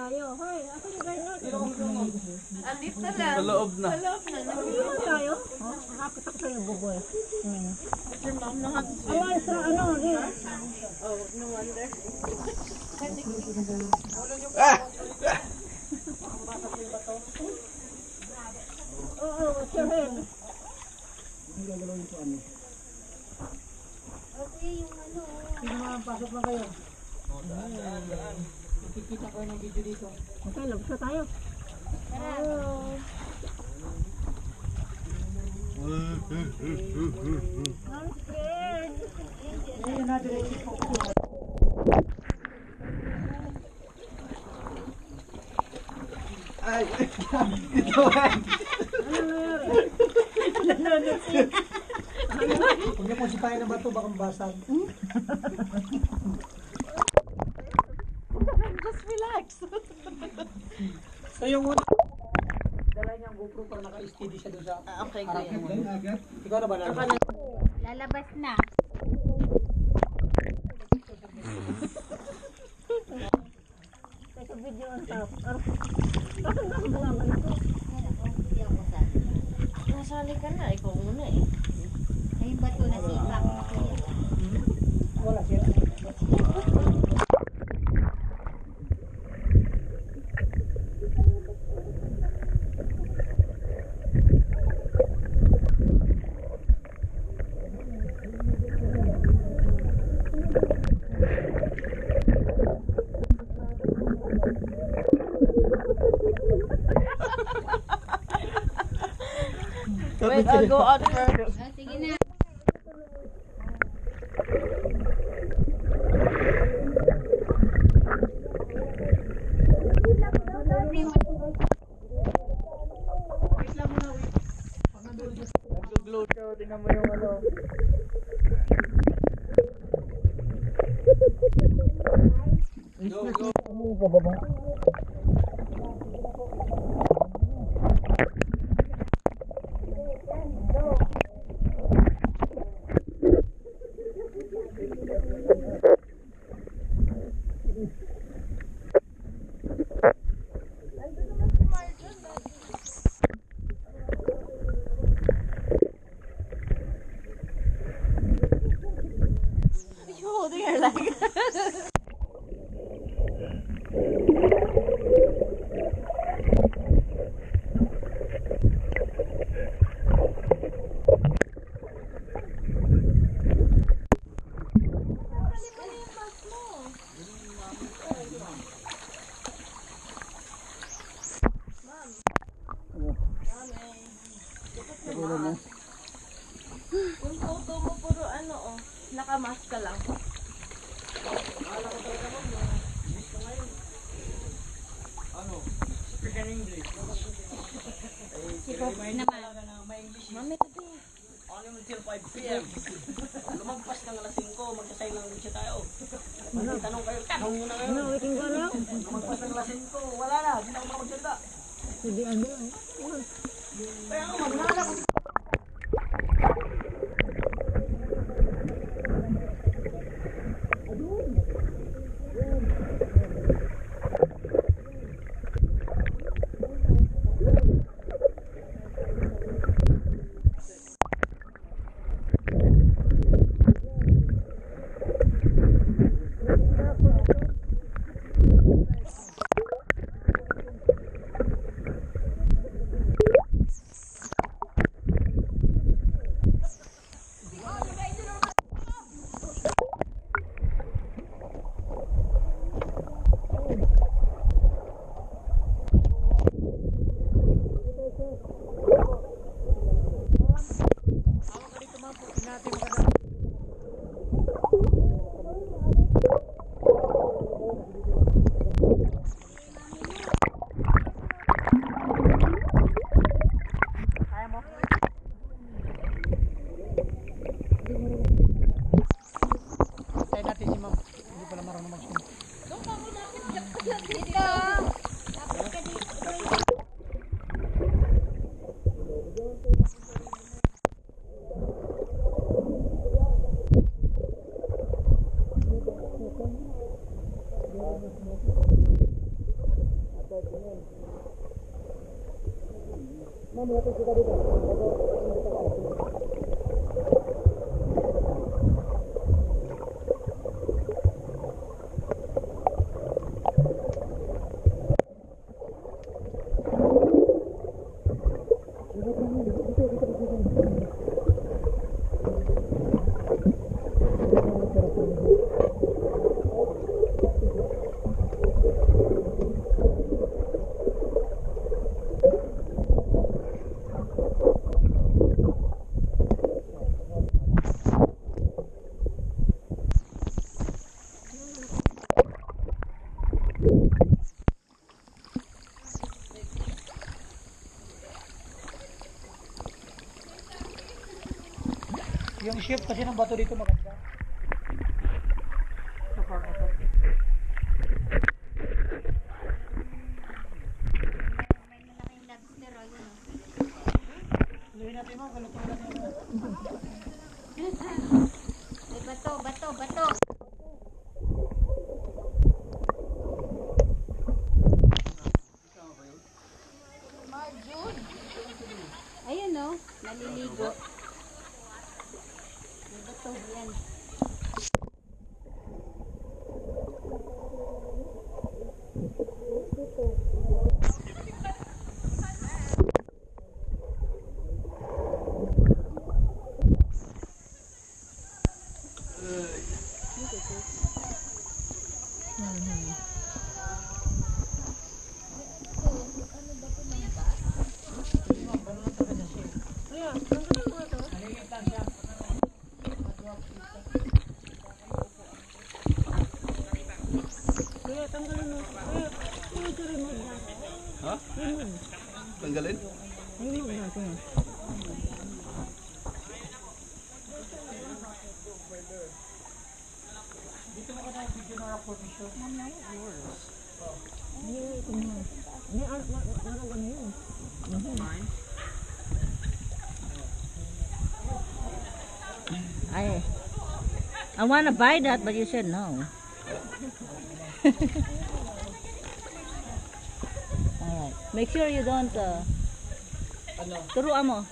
tayo. Hoy, ako yung ganyan. Andito na lang. Sa loob na. Sa loob na. Ano tayo? Hapit ako sa'yo, buboy. Ayan, sa ano, rin. Oh, no wonder. Oo, sir. Sige mga pasok na kayo. Nakikita ko ng video dito. Okay, labas na tayo. I'm scared. Ayun na, diretso po. Ay, ito Huwag niyo pong sipahin ng bato, baka mabasag. Just relax. So yung una, dala niya ang GoPro para naka-steady siya doon sa Okay, harap kuya. mo. Ikaw na ba lang? Lalabas na. Sa video ang top. Bakit ba bumaman ako? Nasali ka na. Ikaw muna eh. Ay, yung bato na sipak. Wala siya. Wait, I'll go out first. Sige na. Nag-glow siya. Tingnan mo yung ano. Go, go. You holding her leg. Yung photo mo puro ano oh, nakamask ka lang. Si Popper naman. Mami, tabi. Only until 5 p.m. Lumagpas ng alas 5, magsasay lang din siya tayo. Tanong kayo, tanong nyo na ngayon. Ano, waiting ko lang. Lumagpas ng alas 5, wala na, hindi na ako makapagsalita. Hindi, ano. Kaya ako, magnala ko. Mamaya ko kita dito. Yung shape kasi ng bato dito maganda. Sa part na to. May malaking lobster o yun. Luhin natin mo, galutuin natin mo. Ay, bato, bato, bato. Ayun no, naliligo. May bato yan. Ha? Tanggalin? Dito mo ka na video na rock formation. I want to buy that, but you said no. Alright. Make sure you don't, Ano? turuan mo.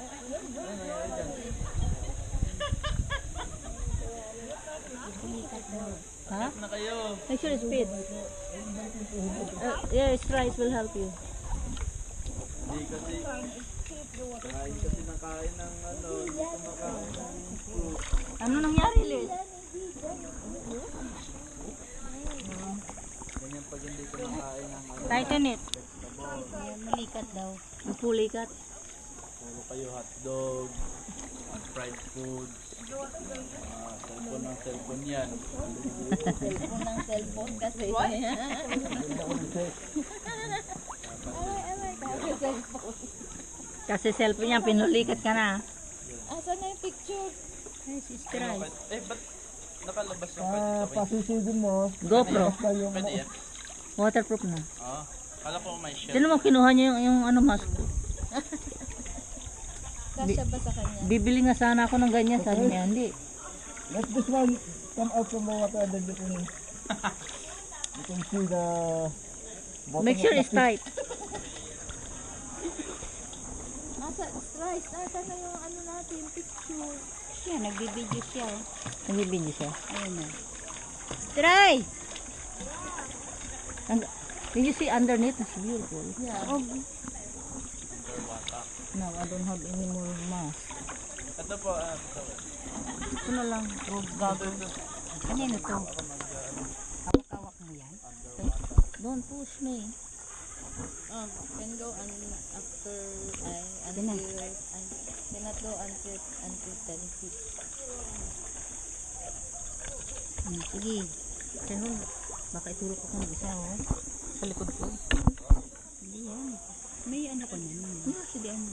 Ha? Na kayo. Make sure it's fit. Yeah, it's right. It will help you. Hindi kasi. Kain kasi ng kain ng ano. Hindi kumakain ng fruit. Ano nangyari, Liz? Ganyan pag hindi kumakain ng ano. Tighten it. Ayan, malikat daw. Pulikat. Puro kayo hotdog. Fried food. Cellphone ng cellphone yan. Cellphone ng cellphone kasi. Kasi cellphone niya, pinulikat ka na. Asan na yung picture? Ay, sister ay. Eh, ba't nakalabas yung pwede sa way? Pasusunod mo. GoPro. Pwede yan? Waterproof na. Oo. Kala ko may shell. Sino mo kinuha niyo yung ano mask? Kasya ba sa kanya? Bibili nga sana ako ng ganyan. Sabi niya, hindi. Let this one come out from the water and then you can see the bottom Make sure of the it's tight. Nasa, Strice, nasa na yung ano natin, picture. Siya, nagbibideo siya. Oh. Nagbibindi siya. Ayun na. Strice! Did you see underneath? It's beautiful. Yeah. No, I don't have any more mask. Ito po, ito. Ito na lang. Gago. Ano yun ito? Hawak-hawak mo yan? Don't push me. Can go after Yan na. cannot go until 10 feet. Sige. Pero, baka itulog ako ng isa, oh. Sa likod ko. Hindi yan. May ano ko na. Sige, ano.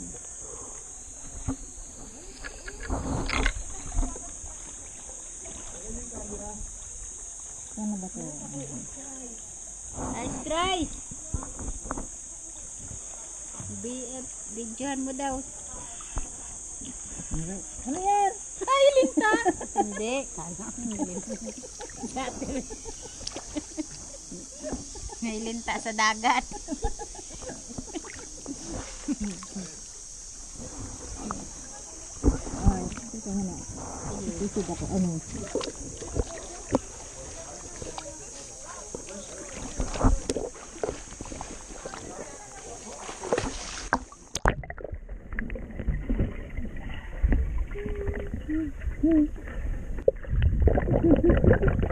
Ano ba ito? Ay, Strice! Bidyohan mo daw. Ano yan? Ay, linta! Hindi. Kala ko linta. Dati rin. May linta sa dagat. Ay, ito nga na. Isig ako, ano.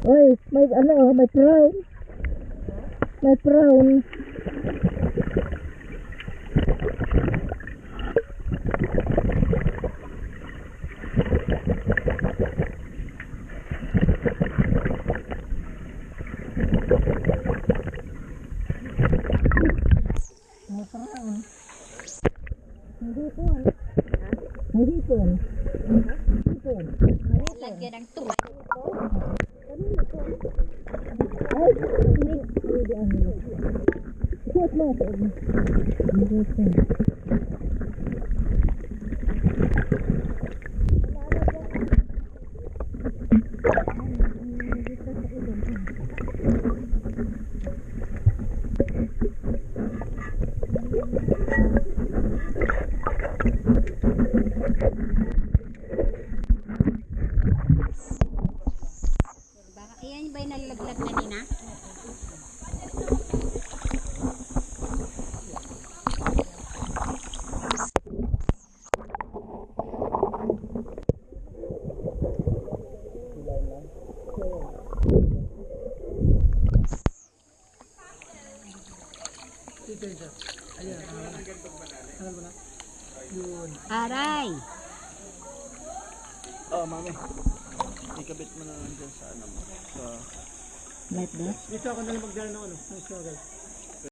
Oy, may ano, may prawn. May prawn. May prawn. Hindi po. Hindi po. Hindi po. Lagyan ng tuwa. Ay, hindi. Hindi ang nila. Suot mo ako. Hindi po. Baka iyan ba yung nalaglag na nina? Aray! Oh, mami. Ikabit mo na lang dyan sa ano mo. Sa... Light ba? Dito ako na lang magdala ng ano, ng struggle.